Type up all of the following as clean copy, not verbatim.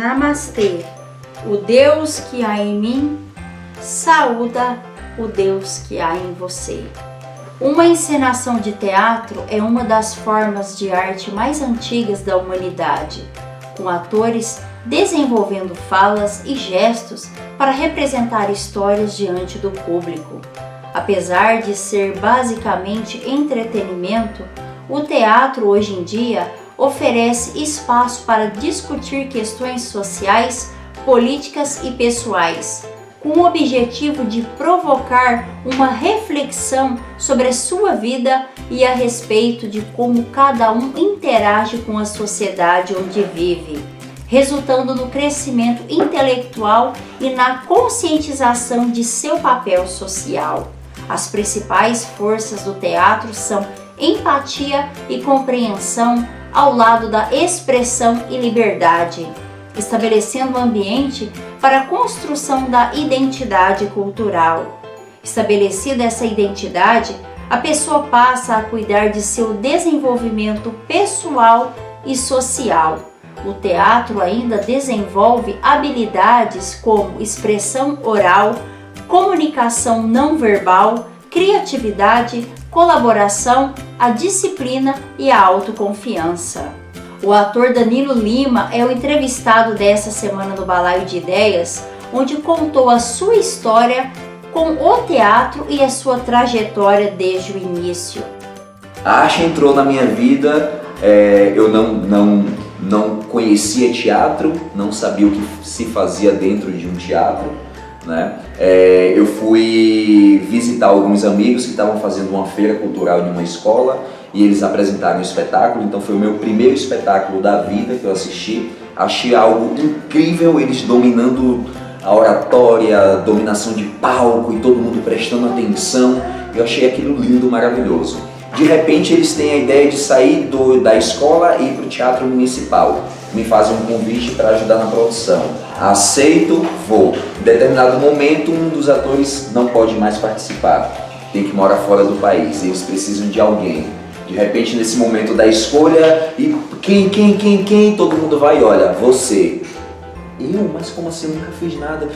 Namastê. O Deus que há em mim saúda o Deus que há em você. Uma encenação de teatro é uma das formas de arte mais antigas da humanidade, com atores desenvolvendo falas e gestos para representar histórias diante do público. Apesar de ser basicamente entretenimento, o teatro hoje em dia oferece espaço para discutir questões sociais, políticas e pessoais, com o objetivo de provocar uma reflexão sobre a sua vida e a respeito de como cada um interage com a sociedade onde vive, resultando no crescimento intelectual e na conscientização de seu papel social. As principais forças do teatro são empatia e compreensão ao lado da expressão e liberdade, estabelecendo um ambiente para a construção da identidade cultural. Estabelecida essa identidade, a pessoa passa a cuidar de seu desenvolvimento pessoal e social. O teatro ainda desenvolve habilidades como expressão oral, comunicação não verbal, criatividade, colaboração, a disciplina e a autoconfiança. O ator Danilo Lima é o entrevistado dessa semana no Balaio de Ideias, onde contou a sua história com o teatro e a sua trajetória desde o início. A arte entrou na minha vida, eu não conhecia teatro, não sabia o que se fazia dentro de um teatro, né? Eu fui visitar alguns amigos que estavam fazendo uma feira cultural em uma escola e eles apresentaram um espetáculo, então foi o meu primeiro espetáculo da vida que eu assisti. Achei algo incrível, eles dominando a oratória, dominação de palco e todo mundo prestando atenção. Eu achei aquilo lindo, maravilhoso. De repente eles têm a ideia de sair da escola e ir para o teatro municipal. Me fazem um convite para ajudar na produção. Aceito, vou. Em determinado momento, um dos atores não pode mais participar. Tem que morar fora do país. Eles precisam de alguém. De repente, nesse momento da escolha, e quem? Todo mundo vai e olha, você. Mas como assim? Eu nunca fiz nada.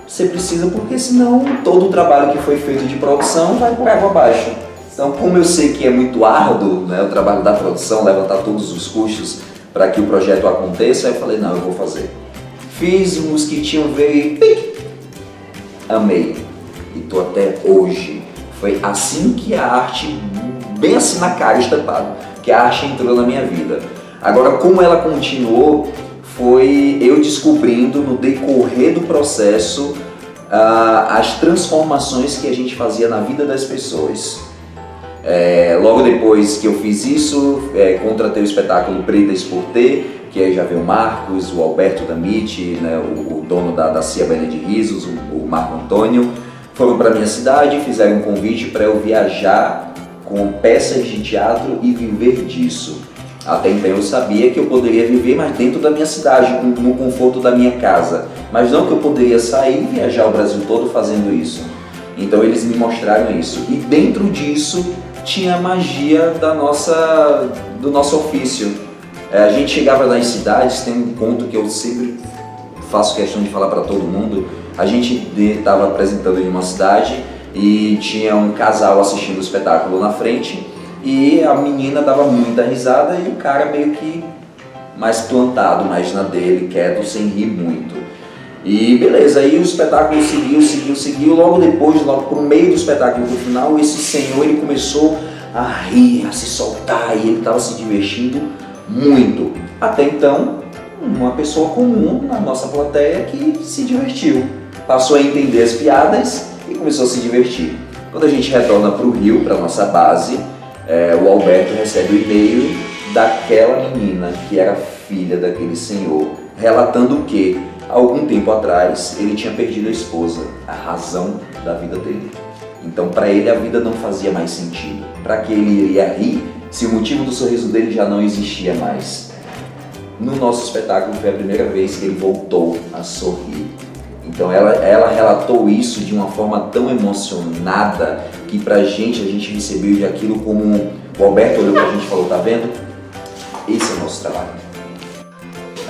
Você precisa, porque senão todo o trabalho que foi feito de produção vai por água abaixo. Então, como eu sei que é muito árduo, né, o trabalho da produção, levantar todos os custos para que o projeto aconteça, eu falei, não, eu vou fazer. Fiz, o mosquitinho veio e amei. E tô até hoje. Foi assim que a arte, bem assim na cara, estampado, que a arte entrou na minha vida. Agora, como ela continuou, foi eu descobrindo no decorrer do processo as transformações que a gente fazia na vida das pessoas. Logo depois que eu fiz isso, contratei o espetáculo Pretas por Ter, que aí já veio o Marcos, o Alberto Damit, né, o dono da Cia Banha de Risos, o Marco Antônio, foram para minha cidade e fizeram um convite para eu viajar com peças de teatro e viver disso. Até então eu sabia que eu poderia viver, mas dentro da minha cidade, no conforto da minha casa, mas não que eu poderia sair e viajar o Brasil todo fazendo isso. Então eles me mostraram isso, e dentro disso tinha a magia do nosso ofício. A gente chegava nas cidades, tem um ponto que eu sempre faço questão de falar para todo mundo. A gente estava apresentando em uma cidade e tinha um casal assistindo o espetáculo na frente e a menina dava muita risada e o cara meio que mais plantado, mais na dele, quieto, sem rir muito. E beleza, aí o espetáculo seguiu, logo depois, logo pro meio do espetáculo, pro final, esse senhor ele começou a rir, a se soltar e ele estava se divertindo muito. Até então, uma pessoa comum na nossa plateia que se divertiu, passou a entender as piadas e começou a se divertir. Quando a gente retorna pro Rio, para nossa base, o Alberto recebe o e-mail daquela menina que era filha daquele senhor, relatando o que? Algum tempo atrás, ele tinha perdido a esposa, a razão da vida dele. Então, para ele, a vida não fazia mais sentido. Para que ele iria rir se o motivo do sorriso dele já não existia mais? No nosso espetáculo, foi a primeira vez que ele voltou a sorrir. Então, ela relatou isso de uma forma tão emocionada que a gente recebeu aquilo como... O Alberto olhou pra gente e falou, tá vendo? Esse é o nosso trabalho.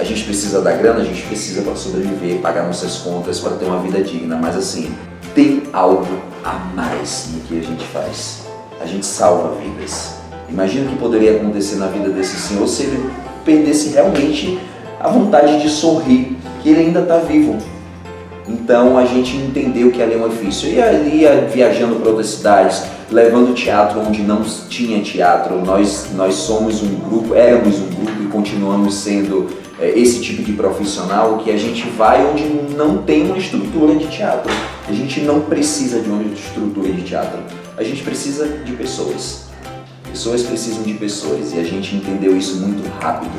A gente precisa da grana, a gente precisa para sobreviver, pagar nossas contas, para ter uma vida digna, mas assim, tem algo a mais no que a gente faz. A gente salva vidas. Imagina o que poderia acontecer na vida desse senhor se ele perdesse realmente a vontade de sorrir, que ele ainda está vivo. Então a gente entendeu que ali é um ofício. E ali ia viajando para outras cidades, levando teatro onde não tinha teatro. Nós somos um grupo, éramos um grupo e continuamos sendo esse tipo de profissional que a gente vai onde não tem uma estrutura de teatro. A gente não precisa de uma estrutura de teatro. A gente precisa de pessoas. Pessoas precisam de pessoas. E a gente entendeu isso muito rápido.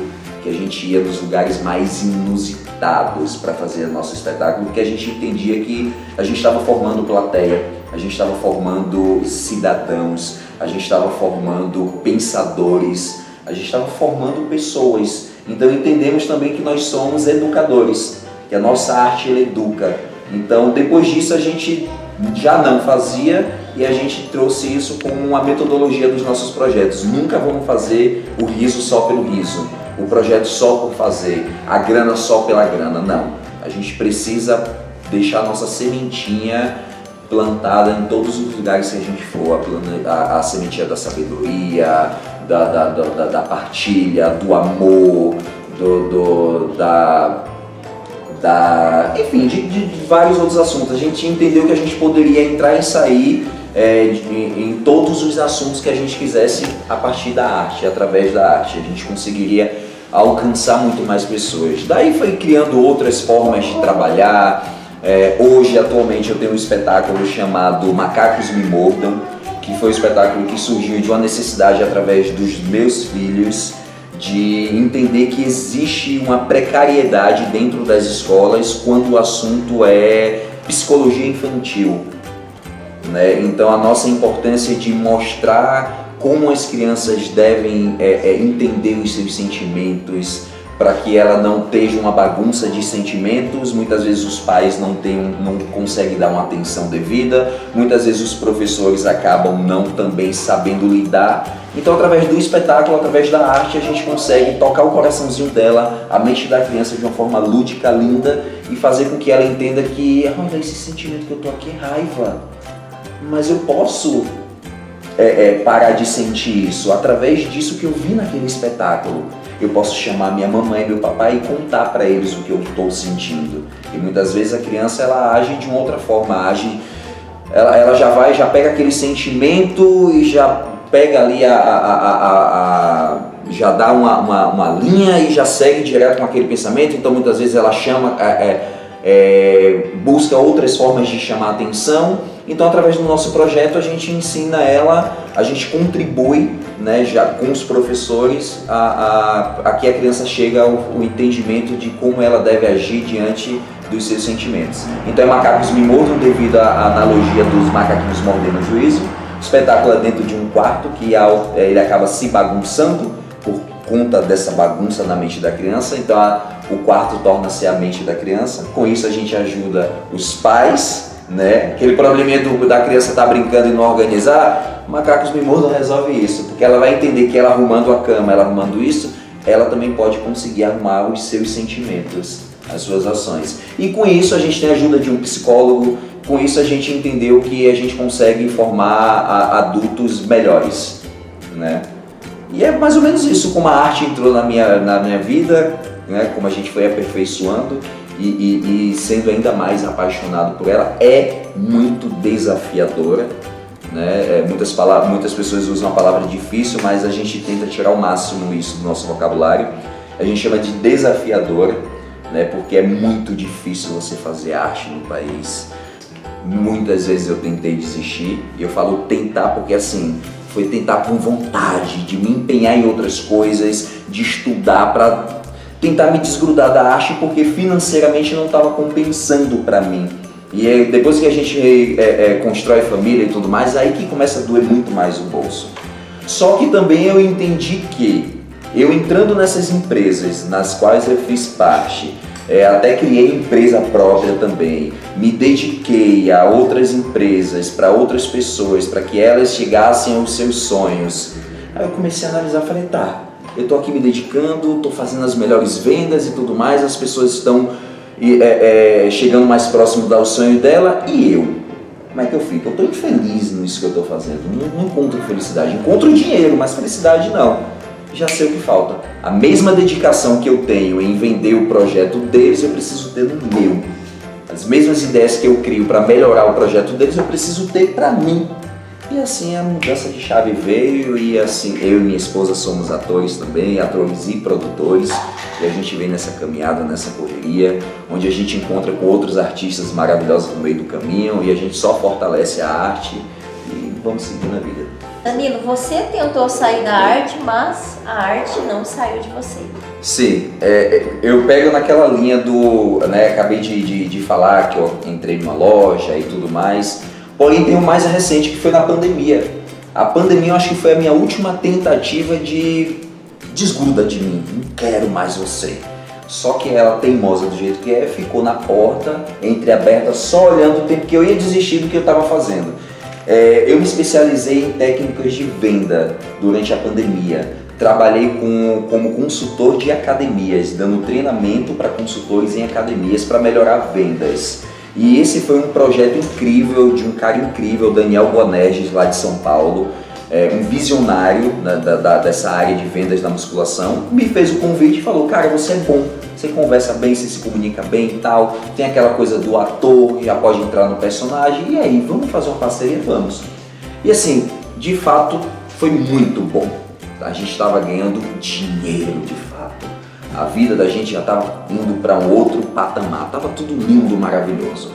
Que a gente ia nos lugares mais inusitados para fazer nosso espetáculo, porque a gente entendia que a gente estava formando plateia, a gente estava formando cidadãos, a gente estava formando pensadores, a gente estava formando pessoas. Então entendemos também que nós somos educadores, que a nossa arte ela educa. Então depois disso a gente já não fazia e a gente trouxe isso como uma metodologia dos nossos projetos. Nunca vamos fazer o riso só pelo riso, o projeto só por fazer, a grana só pela grana, não. A gente precisa deixar a nossa sementinha plantada em todos os lugares que a gente for, a sementinha da sabedoria, da partilha, do amor, enfim, de vários outros assuntos. A gente entendeu que a gente poderia entrar e sair em todos os assuntos que a gente quisesse a partir da arte, através da arte. A gente conseguiria alcançar muito mais pessoas. Daí foi criando outras formas de trabalhar. Hoje, atualmente, eu tenho um espetáculo chamado Macacos Me Mordam, que foi um espetáculo que surgiu de uma necessidade através dos meus filhos de entender que existe uma precariedade dentro das escolas quando o assunto é psicologia infantil, né? Então a nossa importância de mostrar como as crianças devem entender os seus sentimentos, para que ela não esteja uma bagunça de sentimentos. Muitas vezes os pais não conseguem dar uma atenção devida, muitas vezes os professores acabam não também sabendo lidar. Então através do espetáculo, através da arte, a gente consegue tocar o coraçãozinho dela, a mente da criança de uma forma lúdica, linda, e fazer com que ela entenda que, olha, esse sentimento que eu tô aqui é raiva, mas eu posso parar de sentir isso através disso que eu vi naquele espetáculo. Eu posso chamar minha mamãe e meu papai e contar para eles o que eu estou sentindo. E muitas vezes a criança ela age de uma outra forma, ela já pega aquele sentimento e já pega ali já dá uma linha e já segue direto com aquele pensamento. Então muitas vezes ela chama, busca outras formas de chamar a atenção. Então através do nosso projeto a gente ensina ela, a gente contribui, né, já com os professores a que a criança chegue ao entendimento de como ela deve agir diante dos seus sentimentos. Então Macacos Me Mordam devido à analogia dos macaquinhos mordendo o juízo. O espetáculo é dentro de um quarto que ele acaba se bagunçando por conta dessa bagunça na mente da criança. Então o quarto torna-se a mente da criança. Com isso a gente ajuda os pais, né? Aquele probleminha da criança estar brincando e não organizar, Macacos Me Mordam resolve isso, porque ela vai entender que ela arrumando a cama, ela arrumando isso, ela também pode conseguir arrumar os seus sentimentos, as suas ações. E com isso a gente tem a ajuda de um psicólogo, com isso a gente entendeu que a gente consegue formar adultos melhores, né? E é mais ou menos isso, como a arte entrou na minha vida, né? Como a gente foi aperfeiçoando. E sendo ainda mais apaixonado por ela, é muito desafiadora, né? Muitas pessoas usam a palavra difícil, mas a gente tenta tirar o máximo isso do nosso vocabulário. A gente chama de desafiadora, né? Porque é muito difícil você fazer arte no país. Muitas vezes eu tentei desistir, e eu falo tentar porque assim, foi tentar com vontade, de me empenhar em outras coisas, de estudar para tentar me desgrudar da arte, porque financeiramente não estava compensando para mim. E depois que a gente constrói família e tudo mais, aí que começa a doer muito mais o bolso. Só que também eu entendi que eu entrando nessas empresas nas quais eu fiz parte, até criei empresa própria também, me dediquei a outras empresas, para outras pessoas, para que elas chegassem aos seus sonhos. Aí eu comecei a analisar, falei, tá, eu tô aqui me dedicando, tô fazendo as melhores vendas e tudo mais, as pessoas estão chegando mais próximo do sonho dela, e eu? Como é que eu fico? Eu tô infeliz nisso que eu tô fazendo, não encontro felicidade, encontro dinheiro, mas felicidade não. Já sei o que falta. A mesma dedicação que eu tenho em vender o projeto deles, eu preciso ter no meu. As mesmas ideias que eu crio para melhorar o projeto deles, eu preciso ter para mim. E assim a mudança de chave veio, e assim eu e minha esposa somos atores também, atores e produtores, e a gente vem nessa caminhada, nessa correria, onde a gente encontra com outros artistas maravilhosos no meio do caminho, e a gente só fortalece a arte e vamos seguir na vida. Danilo, você tentou sair da arte, mas a arte não saiu de você. Sim, eu pego naquela linha do, acabei de falar que eu entrei numa loja e tudo mais, porém tem o mais recente, que foi na pandemia. A pandemia eu acho que foi a minha última tentativa de desgruda de mim, não quero mais você. Só que ela, teimosa do jeito que é, ficou na porta, entreaberta, só olhando o tempo que eu ia desistir do que eu estava fazendo. Eu me especializei em técnicas de venda durante a pandemia. Trabalhei como consultor de academias, dando treinamento para consultores em academias para melhorar vendas. E esse foi um projeto incrível, de um cara incrível, Daniel Bonerges, lá de São Paulo, um visionário dessa área de vendas da musculação. Me fez o convite e falou: cara, você é bom, você conversa bem, você se comunica bem e tal, tem aquela coisa do ator, já pode entrar no personagem, e aí, vamos fazer uma parceria? Vamos. E assim, de fato, foi muito bom. A gente estava ganhando dinheiro, de fato. A vida da gente já estava indo para um outro patamar, estava tudo lindo, maravilhoso.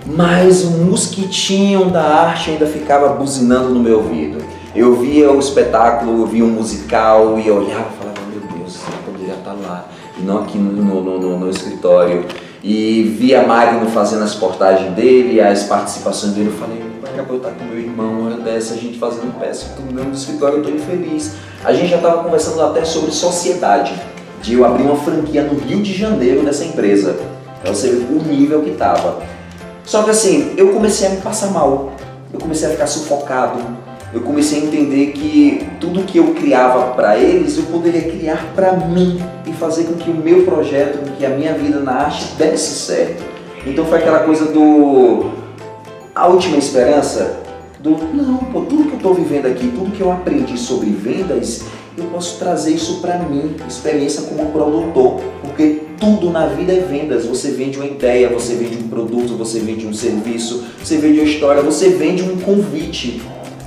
Mas o mosquitinho da arte ainda ficava buzinando no meu ouvido. Eu via o espetáculo, eu via um musical e eu olhava e falava: meu Deus, eu poderia estar lá e não aqui no escritório. E via Magno fazendo as portagens dele, as participações dele. Eu falei: era pra eu estar com meu irmão, uma hora dessa, a gente fazendo peça, tudo mesmo no escritório, eu tô infeliz. A gente já estava conversando até sobre sociedade, de eu abrir uma franquia no Rio de Janeiro dessa empresa. Pra você ver o nível que estava. Só que assim, eu comecei a me passar mal, eu comecei a ficar sufocado, eu comecei a entender que tudo que eu criava para eles, eu poderia criar para mim e fazer com que o meu projeto, com que a minha vida na arte desse certo. Então foi aquela coisa a última esperança não, pô, tudo que eu estou vivendo aqui, tudo que eu aprendi sobre vendas, eu posso trazer isso para mim, experiência como produtor, porque tudo na vida é vendas. Você vende uma ideia, você vende um produto, você vende um serviço, você vende uma história, você vende um convite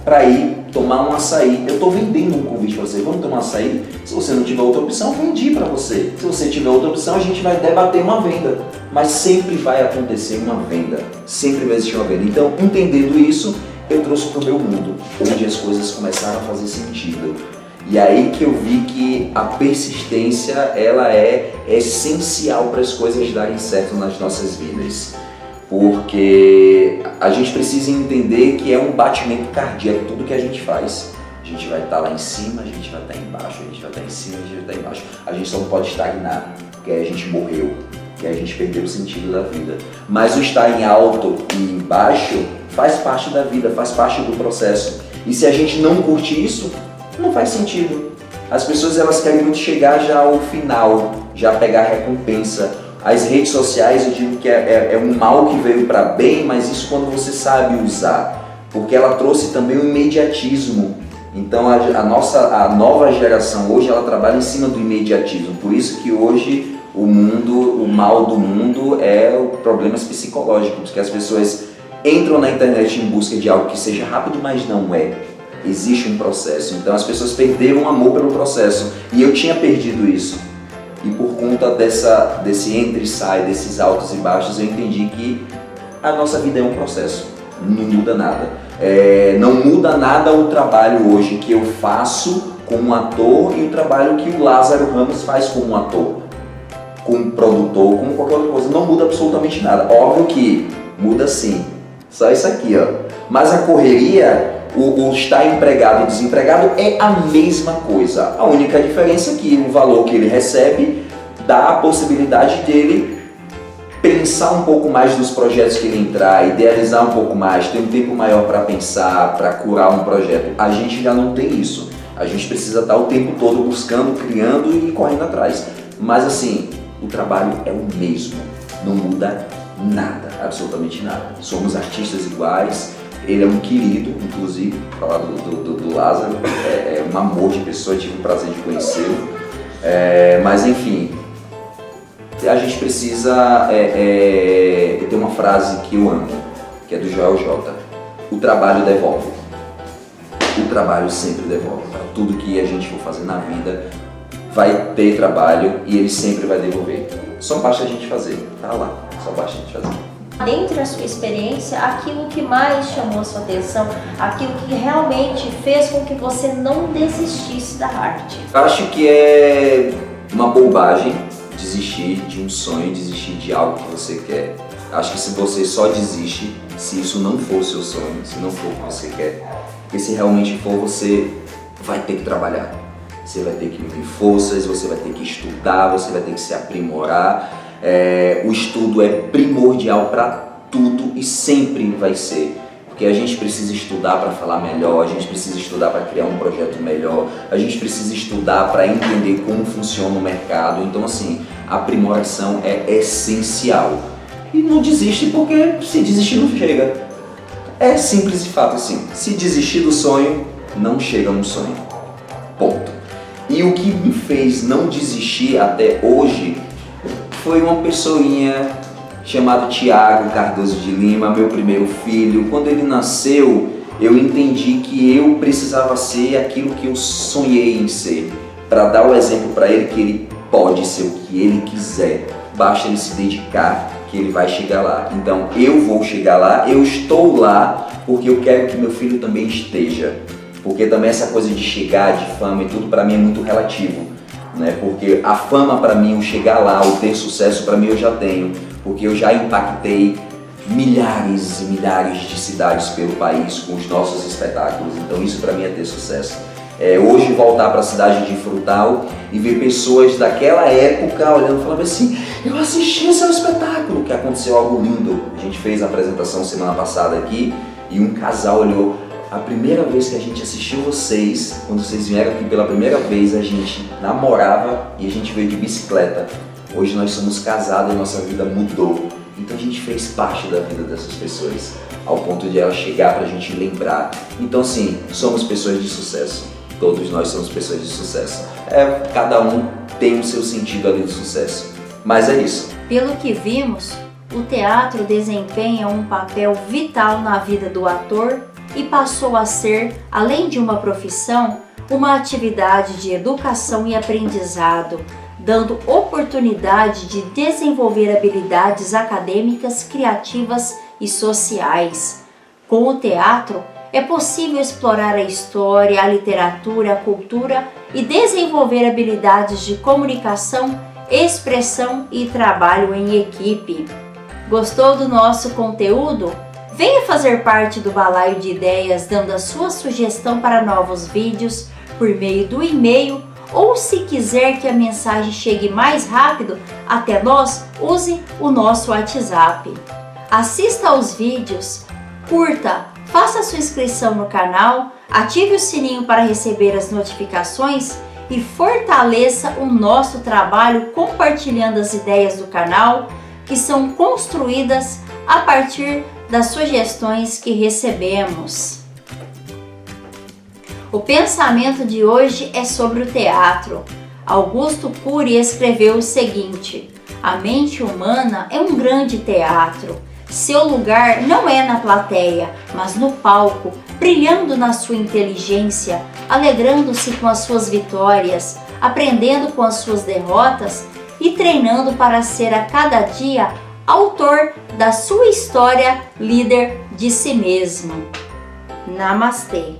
para ir tomar um açaí. Eu estou vendendo um convite para você, vamos tomar um açaí? Se você não tiver outra opção, vendi para você. Se você tiver outra opção, a gente vai debater uma venda, mas sempre vai acontecer uma venda, sempre vai existir uma venda. Então, entendendo isso, eu trouxe para o meu mundo, onde as coisas começaram a fazer sentido. E aí que eu vi que a persistência, ela é essencial para as coisas darem certo nas nossas vidas. Porque a gente precisa entender que é um batimento cardíaco tudo que a gente faz. A gente vai estar lá em cima, a gente vai estar embaixo, a gente vai estar em cima, a gente vai estar embaixo. A gente só não pode estagnar, porque aí a gente morreu, porque aí a gente perdeu o sentido da vida. Mas o estar em alto e embaixo faz parte da vida, faz parte do processo. E se a gente não curte isso, não faz sentido. As pessoas, elas querem muito chegar já ao final, já pegar a recompensa. As redes sociais, eu digo que é um mal que veio para bem, mas isso quando você sabe usar, porque ela trouxe também o imediatismo. Então a nova geração hoje, ela trabalha em cima do imediatismo. Por isso que hoje o mal do mundo é os problemas psicológicos, que as pessoas entram na internet em busca de algo que seja rápido, mas não é. Existe um processo. Então as pessoas perderam o amor pelo processo. E eu tinha perdido isso. E por conta desse entra e sai, desses altos e baixos, eu entendi que a nossa vida é um processo. Não muda nada. Não muda nada o trabalho hoje que eu faço como ator e o trabalho que o Lázaro Ramos faz como ator, como produtor, como qualquer outra coisa. Não muda absolutamente nada. Óbvio que muda sim. Só isso aqui, ó. Mas a correria, o estar empregado e desempregado é a mesma coisa. A única diferença é que o valor que ele recebe dá a possibilidade dele pensar um pouco mais nos projetos que ele entrar, idealizar um pouco mais, ter um tempo maior para pensar, para curar um projeto. A gente já não tem isso. A gente precisa estar o tempo todo buscando, criando e correndo atrás. Mas assim, o trabalho é o mesmo, não muda nada, absolutamente nada. Somos artistas iguais, ele é um querido, inclusive, falar do Lázaro, é um amor de pessoa, tive o prazer de conhecê-lo. Mas enfim, a gente precisa ter uma frase que eu amo, que é do Joel J. O trabalho devolve. O trabalho sempre devolve. Para tudo que a gente for fazer na vida, vai ter trabalho e ele sempre vai devolver. Só basta a gente fazer, tá lá, só basta a gente fazer. Dentro da sua experiência, aquilo que mais chamou a sua atenção, aquilo que realmente fez com que você não desistisse da arte. Eu acho que é uma bobagem desistir de um sonho, desistir de algo que você quer. Acho que se você só desiste, se isso não for o seu sonho, se não for o que você quer, porque se realmente for, você vai ter que trabalhar. Você vai ter que unir forças, você vai ter que estudar, você vai ter que se aprimorar. O estudo é primordial para tudo e sempre vai ser. Porque a gente precisa estudar para falar melhor, a gente precisa estudar para criar um projeto melhor, a gente precisa estudar para entender como funciona o mercado. Então assim, a aprimoração é essencial. E não desiste porque se desistir não chega. É simples e fato assim, se desistir do sonho, não chega no sonho. Ponto. E o que me fez não desistir até hoje foi uma pessoinha chamada Thiago Cardoso de Lima, meu primeiro filho. Quando ele nasceu, eu entendi que eu precisava ser aquilo que eu sonhei em ser, para dar o exemplo para ele que ele pode ser o que ele quiser, basta ele se dedicar que ele vai chegar lá. Então eu vou chegar lá, eu estou lá porque eu quero que meu filho também esteja. Porque também essa coisa de chegar, de fama e tudo, para mim é muito relativo, né? Porque a fama para mim, o chegar lá, o ter sucesso para mim eu já tenho, porque eu já impactei milhares e milhares de cidades pelo país com os nossos espetáculos, então isso para mim é ter sucesso. Hoje voltar para a cidade de Frutal e ver pessoas daquela época olhando e falando assim, eu assisti o seu espetáculo, que aconteceu algo lindo. A gente fez a apresentação semana passada aqui e um casal olhou. A primeira vez que a gente assistiu vocês, quando vocês vieram aqui pela primeira vez, a gente namorava e a gente veio de bicicleta. Hoje nós somos casados e nossa vida mudou. Então a gente fez parte da vida dessas pessoas, ao ponto de elas chegar pra gente lembrar. Então sim, somos pessoas de sucesso. Todos nós somos pessoas de sucesso. Cada um tem o seu sentido ali de sucesso. Mas é isso. Pelo que vimos, o teatro desempenha um papel vital na vida do ator e passou a ser, além de uma profissão, uma atividade de educação e aprendizado, dando oportunidade de desenvolver habilidades acadêmicas, criativas e sociais. Com o teatro, é possível explorar a história, a literatura, a cultura e desenvolver habilidades de comunicação, expressão e trabalho em equipe. Gostou do nosso conteúdo? Venha fazer parte do Balaio de Ideias dando a sua sugestão para novos vídeos por meio do e-mail ou se quiser que a mensagem chegue mais rápido até nós, use o nosso WhatsApp. Assista aos vídeos, curta, faça sua inscrição no canal, ative o sininho para receber as notificações e fortaleça o nosso trabalho compartilhando as ideias do canal que são construídas a partir das sugestões que recebemos. O pensamento de hoje é sobre o teatro. Augusto Cury escreveu o seguinte: a mente humana é um grande teatro. Seu lugar não é na plateia, mas no palco, brilhando na sua inteligência, alegrando-se com as suas vitórias, aprendendo com as suas derrotas e treinando para ser a cada dia autor da sua história, líder de si mesmo. Namastê!